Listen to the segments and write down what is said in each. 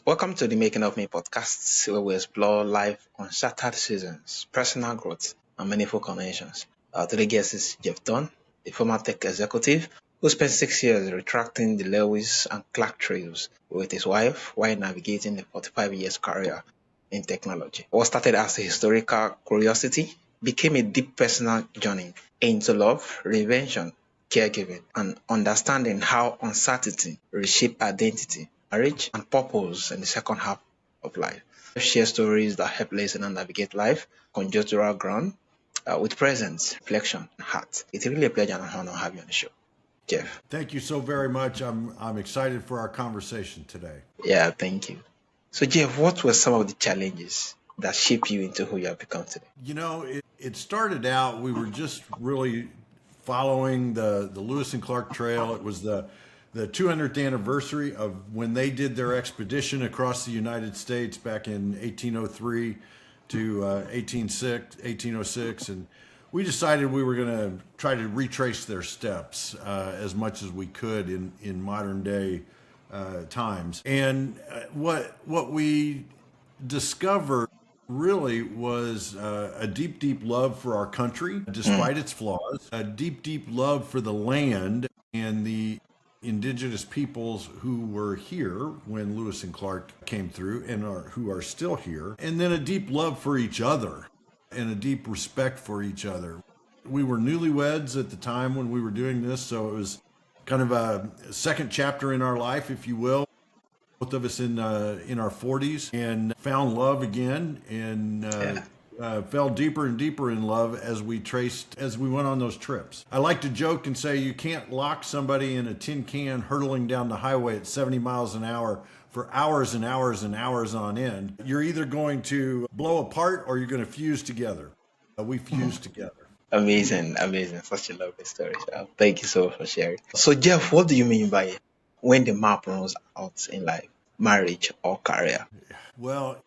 Welcome to the Making of Me podcast, where we explore life on shattered seasons, personal growth, and meaningful connections. Today's guest is Jeff Dunn, the former tech executive who spent 6 years retracting the Lewis and Clark trails with his wife while navigating a 45 years career in technology. What started as a historical curiosity became a deep personal journey into love, reinvention, caregiving, and understanding how uncertainty reshape identity, marriage, and purpose in the second half of life. Share stories that help listeners navigate life, conjunctural ground, with presence, reflection, and heart. It's really a pleasure and an honor to have you on the show, Jeff. Thank you so very much. I'm excited for our conversation today. Yeah, thank you. So, Jeff, what were some of the challenges that shaped you into who you have become today? It started out, we were just really following the Lewis and Clark Trail. It was the 200th anniversary of when they did their expedition across the United States back in 1803 to 1806. And we decided we were going to try to retrace their steps as much as we could in modern day times. And what we discovered really was a deep love for our country, despite its flaws, a deep love for the land and the indigenous peoples who were here when Lewis and Clark came through and who are still here, and then a deep love for each other and a deep respect for each other. We were newlyweds at the time when we were doing this, so it was kind of a second chapter in our life, if you will. Both of us in our 40s, and found love again, and fell deeper and deeper in love as we went on those trips. I like to joke and say you can't lock somebody in a tin can hurtling down the highway at 70 miles an hour for hours and hours and hours on end. You're either going to blow apart or you're going to fuse together. We fused together. Amazing. Such a lovely story. Thank you so much for sharing. So, Jeff, what do you mean by when the map runs out in life, marriage or career? Well,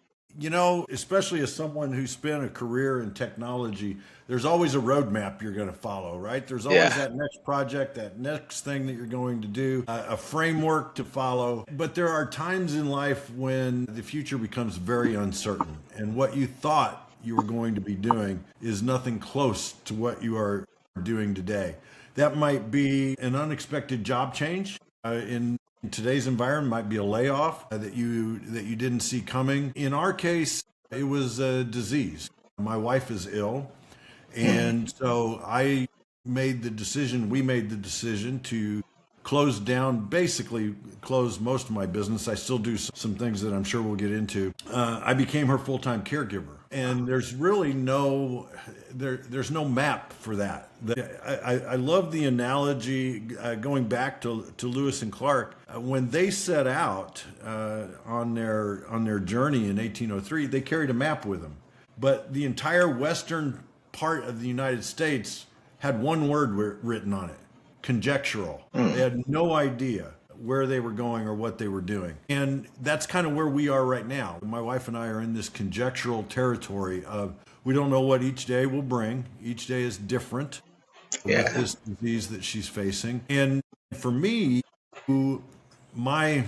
especially as someone who spent a career in technology, there's always a roadmap you're going to follow, right? There's always that next project, that next thing that you're going to do, a framework to follow. But there are times in life when the future becomes very uncertain, and what you thought you were going to be doing is nothing close to what you are doing today. That might be an unexpected job change in today's environment, might be a layoff that you didn't see coming. In our case, it was a disease. My wife is ill, and so we made the decision to basically close most of my business. I still do some things that I'm sure we'll get into. I became her full-time caregiver, and there's really there's no map for that. I love the analogy going back to Lewis and Clark. When they set out on their journey in 1803, they carried a map with them, but the entire western part of the United States had one word written on it: conjectural. They had no idea where they were going or what they were doing. And that's kind of where we are right now. My wife and I are in this conjectural territory of we don't know what each day will bring. Each day is different with this disease that she's facing. And for me, my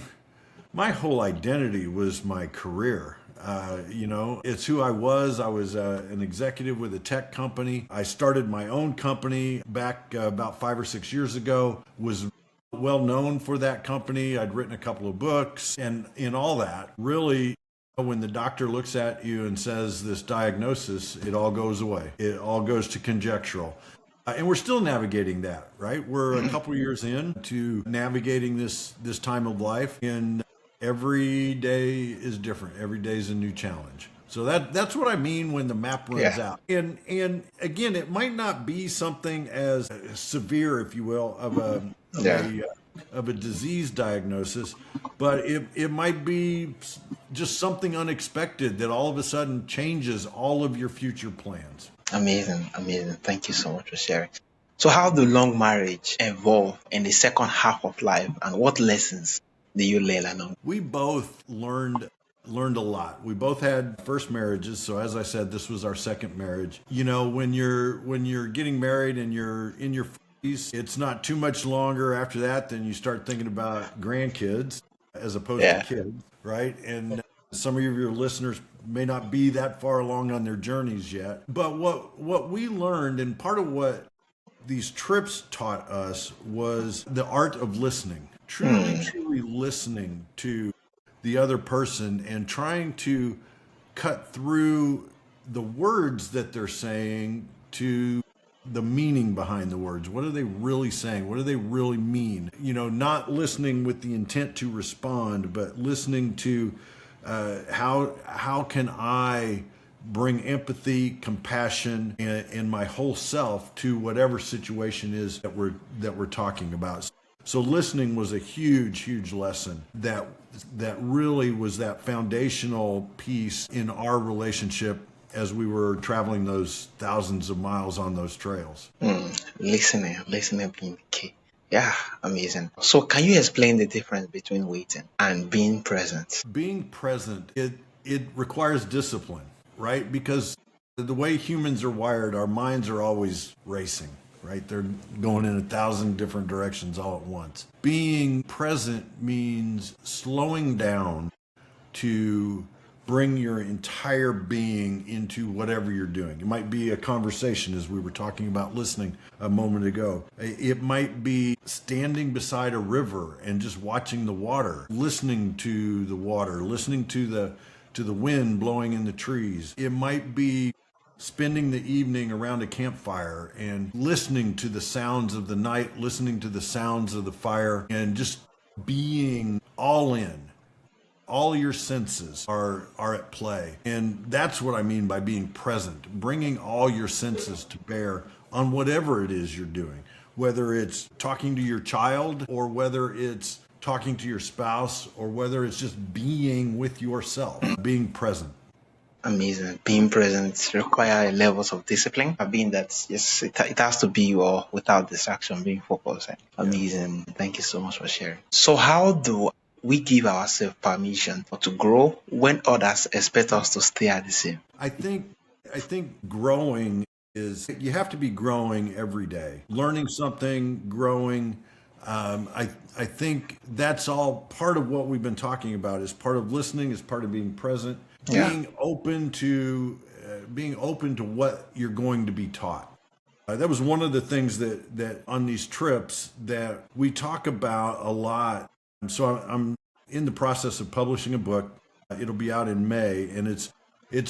whole identity was my career. It's who I was. I was an executive with a tech company. I started my own company back about 5 or 6 years ago, was well known for that company. I'd written a couple of books, and in all that, really, when the doctor looks at you and says this diagnosis, it all goes away. It all goes to conjectural. And we're still navigating that, right? We're a couple of years in to navigating this time of life, and every day is different. Every day is a new challenge. So that's what I mean when the map runs out. And again, it might not be something as severe, if you will, of a disease diagnosis, but it might be just something unexpected that all of a sudden changes all of your future plans. Amazing. Thank you so much for sharing. So how do long marriage evolve in the second half of life, and what lessons do you learn along? We both learned a lot. We both had first marriages, so as I said, this was our second marriage. When you're getting married and you're in your 40s, it's not too much longer after that than you start thinking about grandkids as opposed to kids. right? And some of your listeners may not be that far along on their journeys yet. But what we learned, and part of what these trips taught us, was the art of listening. Truly listening to the other person and trying to cut through the words that they're saying to the meaning behind the words. What are they really saying? What do they really mean? Not listening with the intent to respond, but listening to how can I bring empathy, compassion, and my whole self to whatever situation is that we're talking about. So listening was a huge lesson that really was that foundational piece in our relationship as we were traveling those thousands of miles on those trails. Listening being key. Yeah, amazing. So can you explain the difference between waiting and being present? Being present, it requires discipline, right? Because the way humans are wired, our minds are always racing, right? They're going in 1,000 different directions all at once. Being present means slowing down to bring your entire being into whatever you're doing. It might be a conversation, as we were talking about listening a moment ago. It might be standing beside a river and just watching the water, listening to the water, listening to the wind blowing in the trees. It might be spending the evening around a campfire and listening to the sounds of the night, listening to the sounds of the fire, and just being all in. All your senses are at play. And that's what I mean by being present, bringing all your senses to bear on whatever it is you're doing, whether it's talking to your child or whether it's talking to your spouse or whether it's just being with yourself, being present. Amazing. Being present requires levels of discipline. Being that, yes, it has to be or without distraction, being focused. Amazing. Yeah. Thank you so much for sharing. So how do we give ourselves permission to grow when others expect us to stay at the same? I think growing is, you have to be growing every day, learning something, growing. I think that's all part of what we've been talking about. Is part of listening, is part of being present, being open to what you're going to be taught. That was one of the things that on these trips that we talk about a lot. So I'm in the process of publishing a book. It'll be out in May, and it's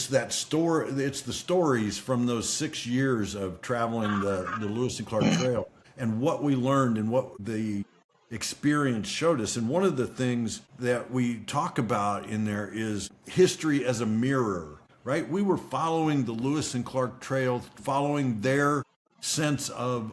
that story. It's the stories from those 6 years of traveling the Lewis and Clark Trail, and what we learned and what the experience showed us. And one of the things that we talk about in there is history as a mirror, right? We were following the Lewis and Clark Trail, following their sense of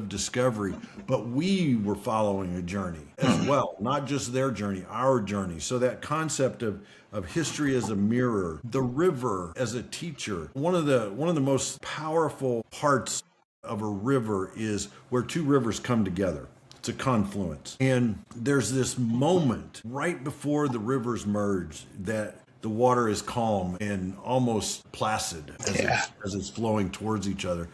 discovery, but we were following a journey as well, not just their journey, our journey. So that concept of history as a mirror, the river as a teacher. One of the most powerful parts of a river is where two rivers come together. It's a confluence. And there's this moment right before the rivers merge that the water is calm and almost placid as it's flowing towards each other.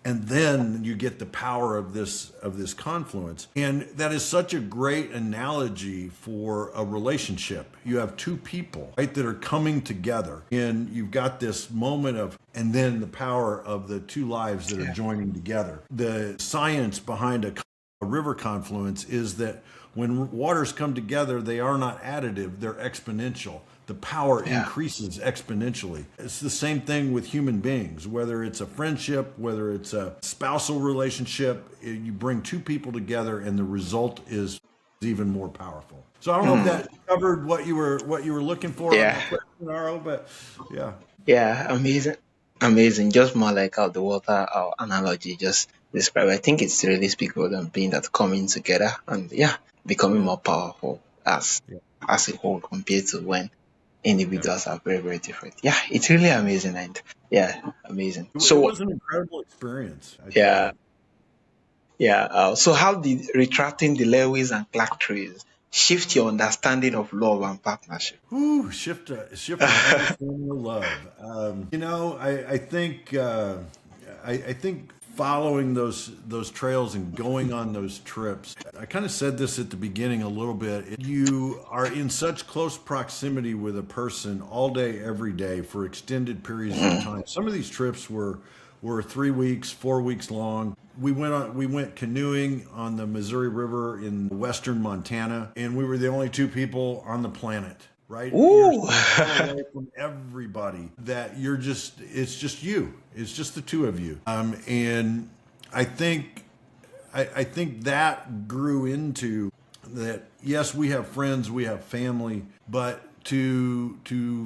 And then you get the power of this confluence. And that is such a great analogy for a relationship. You have two people, right, that are coming together, and you've got this moment of, and then the power of the two lives that are joining together. The science behind a river confluence is that when waters come together, they are not additive, they're exponential. The power increases exponentially. It's the same thing with human beings, whether it's a friendship, whether it's a spousal relationship, you bring two people together and the result is even more powerful. So I don't know if that covered what you were looking for on the question, but yeah. Yeah, amazing. Just more like how the water analogy just described. I think it's really speaks about them being that coming together and becoming more powerful as a whole compared to when individuals are very, very different. Yeah, it's really amazing and amazing. So it was an incredible experience. So how did retracting the Lewis and Clark trees shift your understanding of love and partnership? Shift my understanding of love. I think following those trails and going on those trips. I kind of said this at the beginning a little bit. You are in such close proximity with a person all day, every day for extended periods of time. Some of these trips were 3 weeks, 4 weeks long. We went canoeing on the Missouri River in western Montana, and we were the only two people on the planet. Right? You're Ooh. so far away from everybody that it's just you. It's just the two of you. And I think that grew into that. Yes, we have friends, we have family, but to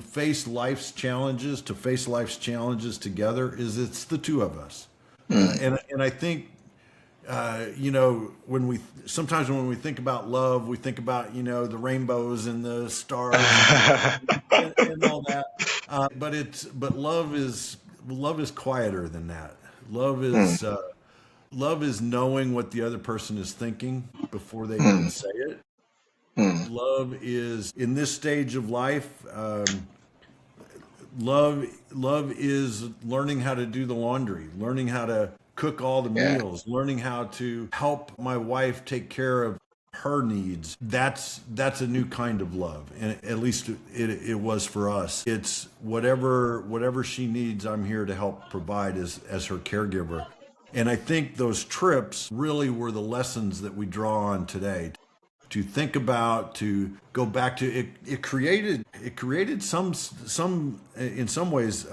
face life's challenges, together it's the two of us. And I think when we think about love, we think about, the rainbows and the stars and all that. But love is quieter than that. Love is knowing what the other person is thinking before they even say it. Love is, in this stage of life, love is learning how to do the laundry, learning how to cook all the meals, learning how to help my wife take care of her needs. That's a new kind of love, and at least it was for us. It's whatever she needs, I'm here to help provide as her caregiver. And I think those trips really were the lessons that we draw on today. To think about, to go back to it. It created some in some ways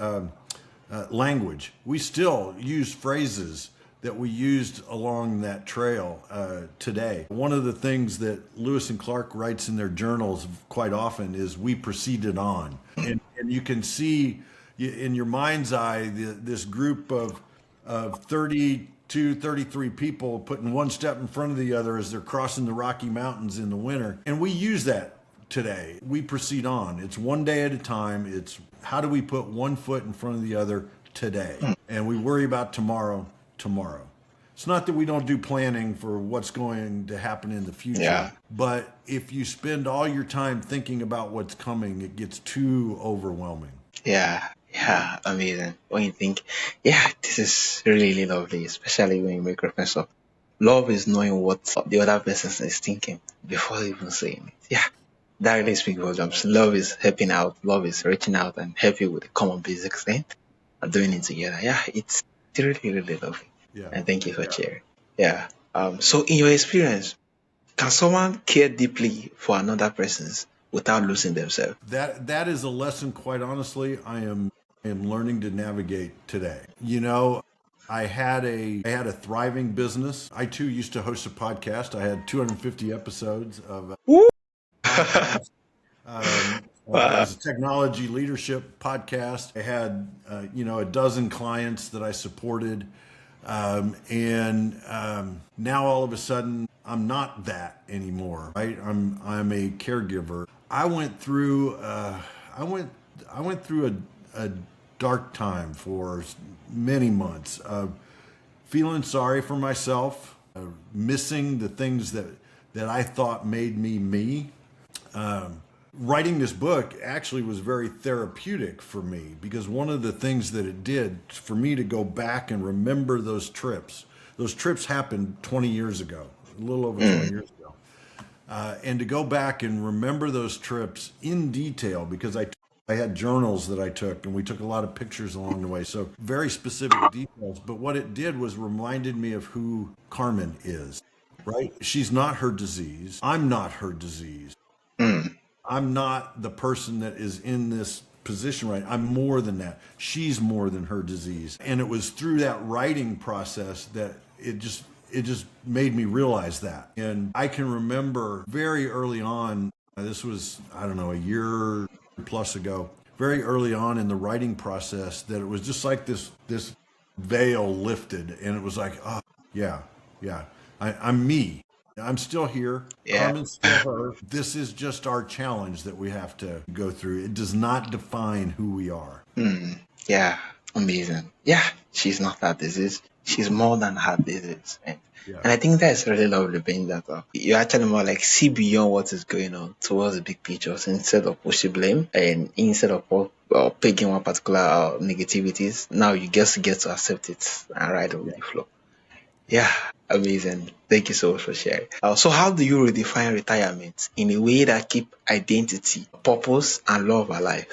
language. We still use phrases that we used along that trail today. One of the things that Lewis and Clark writes in their journals quite often is "we proceeded on," and you can see in your mind's eye this group of 32, 33 people putting one step in front of the other as they're crossing the Rocky Mountains in the winter. And we use that today. We proceed on. It's one day at a time. It's how do we put one foot in front of the other today? And we worry about tomorrow. It's not that we don't do planning for what's going to happen in the future, but if you spend all your time thinking about what's coming, it gets too overwhelming. Yeah, amazing. When you think, this is really lovely, especially when you make reference of love is knowing what the other person is thinking before even saying it. Yeah, that really speaks volumes. Love is helping out, love is reaching out and helping with the common basic thing and doing it together. Yeah, it's really lovely. Yeah. And thank you for sharing. Yeah. So in your experience, can someone care deeply for another person's without losing themselves? That is a lesson, quite honestly, I am learning to navigate today. I had a thriving business. I too used to host a podcast. I had 250 episodes of podcast. It was a technology leadership podcast. I had a dozen clients that I supported, and now all of a sudden I'm not that anymore. Right? I'm a caregiver. I went through a dark time for many months, feeling sorry for myself, missing the things that I thought made me. Writing this book actually was very therapeutic for me, because one of the things that it did for me to go back and remember those trips happened 20 years ago, a little over 20 years ago. And to go back and remember those trips in detail, because I had journals that I took, and we took a lot of pictures along the way. So very specific details. But what it did was reminded me of who Carmen is, right? She's not her disease. I'm not her disease. I'm not the person that is in this position, right? I'm more than that. She's more than her disease. And it was through that writing process that it just made me realize that. And I can remember very early on, this was, I don't know, a year plus ago, very early on in the writing process, that it was just like this veil lifted, and it was like, oh, yeah, I'm me. I'm still here. Carmen's still her. This is just our challenge that we have to go through. It does not define who we are. Yeah, amazing. Yeah, she's not that disease. She's more than her disease. And I think that's really lovely, being that you actually more like see beyond what is going on towards the big picture, instead of pushing blame and instead of or picking one particular negativities. Now you just get to accept it and ride with the flow. Yeah, amazing. Thank you so much for sharing. So how do you redefine retirement in a way that keep identity, purpose, and love alive?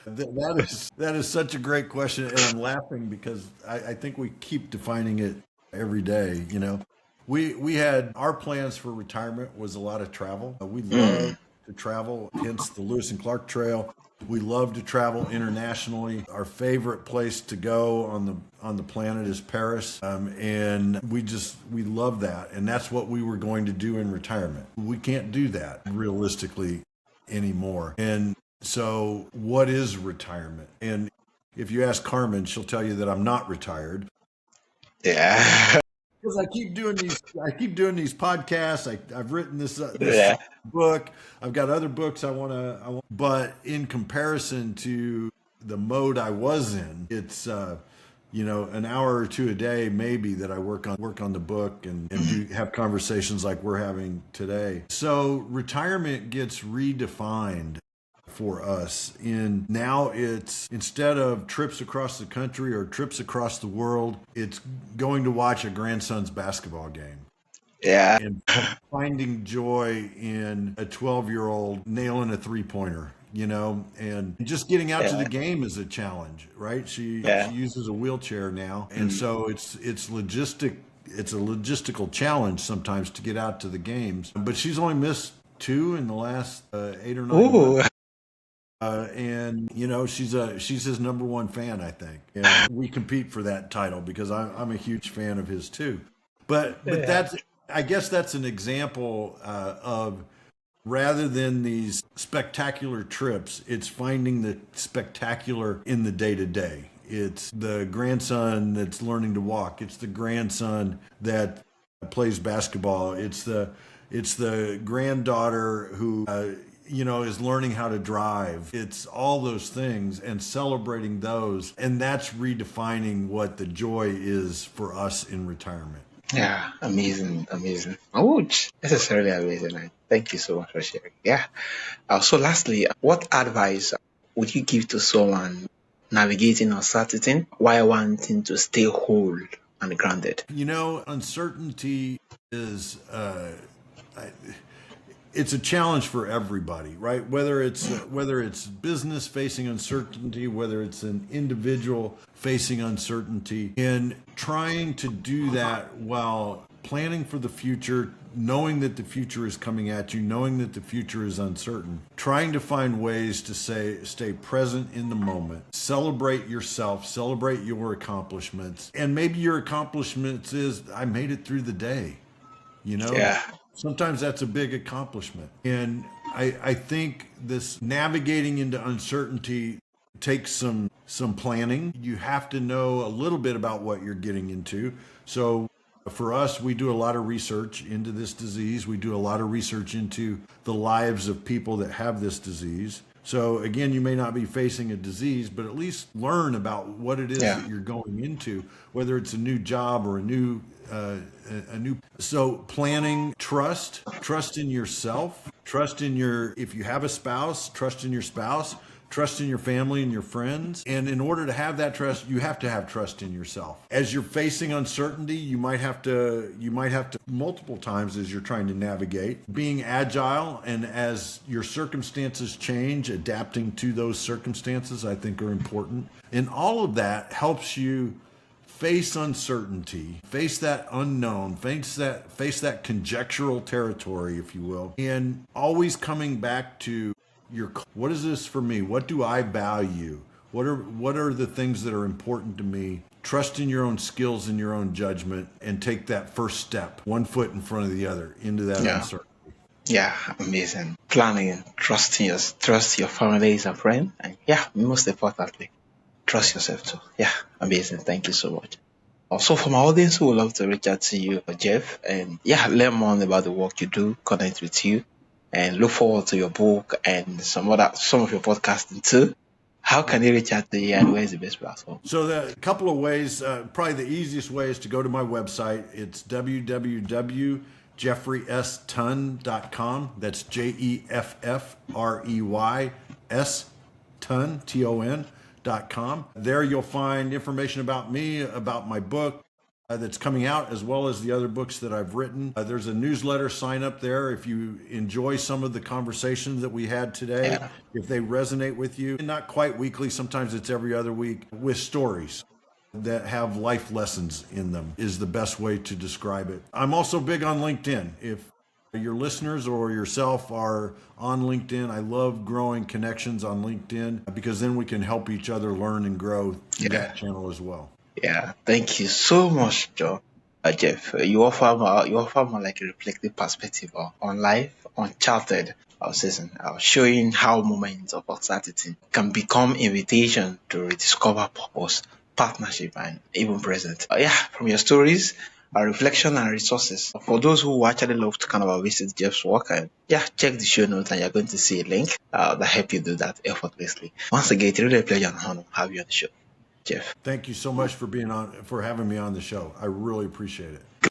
That is such a great question, and I'm laughing because I think we keep defining it every day. You know, we had our plans for retirement was a lot of travel. We love Mm, to travel, hence the Lewis and Clark Trail. We love to travel internationally. Our favorite place to go on the planet is Paris, and we love that, and that's what we were going to do in retirement. We can't do that realistically anymore, and so, what is retirement? And if you ask Carmen, she'll tell you that I'm not retired yeah. because I keep doing these podcasts. I've written this Yeah. book. I've got other books but in comparison to the mode I was in, it's an hour or two a day maybe that I work on the book and do have conversations like we're having today. So retirement gets redefined for us. And now it's instead of trips across the country or trips across the world, it's going to watch a grandson's basketball game Yeah. and finding joy in a 12-year-old nailing a three-pointer. And just getting out to the Yeah. game is a challenge, right? She Yeah. uses a wheelchair now, and Mm. so it's a logistical challenge sometimes to get out to the games. But she's only missed two in the last 8 or 9 months. Ooh. And she's his number one fan, I think, and we compete for that title because I'm a huge fan of his too. But Yeah. that's I guess that's an example of rather than these spectacular trips, it's finding the spectacular in the day to day. It's the grandson that's learning to walk. It's the grandson that plays basketball. It's the granddaughter who is learning how to drive. It's all those things and celebrating those, and that's redefining what the joy is for us in retirement. Yeah. Amazing. Amazing. Ouch. This is really amazing. Thank you so much for sharing. Yeah. So lastly, what advice would you give to someone navigating uncertainty while wanting to stay whole and grounded? Uncertainty is it's a challenge for everybody, right? Whether it's business facing uncertainty, whether it's an individual facing uncertainty, and trying to do that while planning for the future, knowing that the future is coming at you, knowing that the future is uncertain, trying to find ways to stay present in the moment, celebrate yourself, celebrate your accomplishments, and maybe your accomplishments is I made it through the day. You know, Yeah. sometimes that's a big accomplishment. And I think this navigating into uncertainty takes some planning. You have to know a little bit about what you're getting into. So for us, we do a lot of research into this disease. We do a lot of research into the lives of people that have this disease. So again, you may not be facing a disease, but at least learn about what it is Yeah. that you're going into, whether it's a new job or so planning, trust in yourself, if you have a spouse, trust in your spouse, trust in your family and your friends. And in order to have that trust, you have to have trust in yourself. As you're facing uncertainty, you might have to multiple times as you're trying to navigate, being agile, and as your circumstances change, adapting to those circumstances, I think are important. And all of that helps you face uncertainty, face that unknown, face that conjectural territory, if you will, and always coming back to what is this for me? What do I value? What are the things that are important to me? Trust in your own skills and your own judgment, and take that first step, one foot in front of the other, into that Yeah. uncertainty. Yeah. Amazing. Planning, trust your families and friends, and yeah, most importantly, trust yourself too. Yeah. Amazing. Thank you so much. Also, for my audience who would love to reach out to you, Jeff, and yeah, learn more about the work you do, connect with you, and look forward to your book and some of your podcasting too. How can they reach out to you, and where's the best platform? So a couple of ways, probably the easiest way is to go to my website. It's www.jeffreystun.com. That's JeffreyS ton.com. There you'll find information about me, about my book that's coming out, as well as the other books that I've written. There's a newsletter sign up there if you enjoy some of the conversations that we had today, if they resonate with you. Not quite weekly, sometimes it's every other week, with stories that have life lessons in them is the best way to describe it. I'm also big on LinkedIn. If your listeners or yourself are on LinkedIn, I love growing connections on LinkedIn because then we can help each other learn and grow through that channel as well. Yeah, thank you so much, Jeff. You offer more like a reflective perspective on life, uncharted season, showing how moments of uncertainty can become invitation to rediscover purpose, partnership, and even present. From your stories, reflection and resources. For those who actually love to kind of visit Jeff's work, and check the show notes and you're going to see a link that help you do that effortlessly. Once again, it's really a pleasure and honor to have you on the show, Jeff. Thank you so much for having me on the show. I really appreciate it.